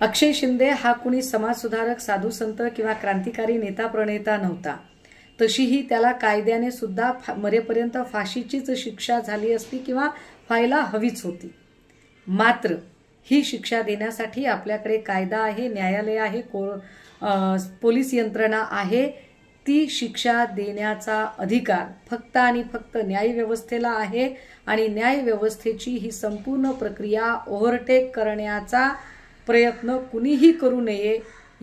अक्षय शिंदे हा कुणी समाजसुधारक, साधू संत किंवा क्रांतिकारी नेता प्रणेता नव्हता. तशीही त्याला कायद्याने सुद्धा मरेपर्यंत फाशीचीच शिक्षा झाली असती किंवा व्हायला हवीच होती. मात्र ही शिक्षा देण्यासाठी आपल्याकडे कायदा आहे, न्यायालय आहे, पोलीस यंत्रणा आहे. ती शिक्षा देण्याचा अधिकार फक्त आणि फक्त न्यायव्यवस्थेला आहे आणि न्यायव्यवस्थेची ही संपूर्ण प्रक्रिया ओव्हरटेक करण्याचा प्रयत्न कुणीही करू नये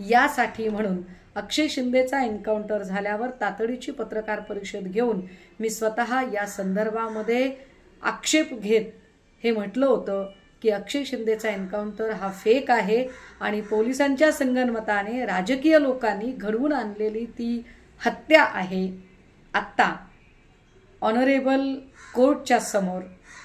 यासाठी म्हणून अक्षय शिंदेचा एन्काउंटर झाल्यावर तातडीची पत्रकार परिषद घेऊन मी स्वतः या संदर्भामध्ये आक्षेप घेत हे म्हटलं होतं की अक्षय शिंदेचा एन्काउंटर हा फेक आहे आणि पोलिसांच्या संगनमताने राजकीय लोकांनी घडवून आणलेली ती हत्या आहे. आत्ता ऑनरेबल कोर्टच्या समोर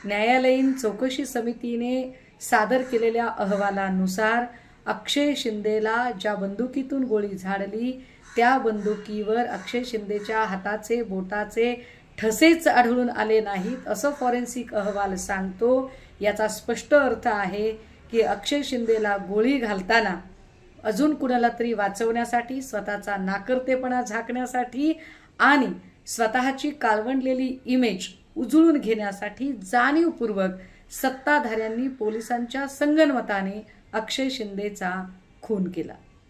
न्यायालयीन चौकशी समितीने सादर केलेल्या अहवालानुसार अक्षय शिंदेला ज्या बंदुकीतून गोळी झाडली त्या बंदुकीवर अक्षय शिंदेच्या हाताचे बोटाचे ठसेच आढळून आले नाहीत असं फॉरेन्सिक अहवाल सांगतो. याचा स्पष्ट अर्थ आहे की अक्षय शिंदेला गोळी घालताना अजून कुणाला तरी वाचवण्यासाठी, स्वतःचा नाकर्तेपणा झाकण्यासाठी आणि स्वतःची काळवंडलेली इमेज उजळून घेण्यासाठी जाणीवपूर्वक सत्ताधाऱ्यांनी पोलिसांच्या संगनमताने अक्षय शिंदेचा खून केला.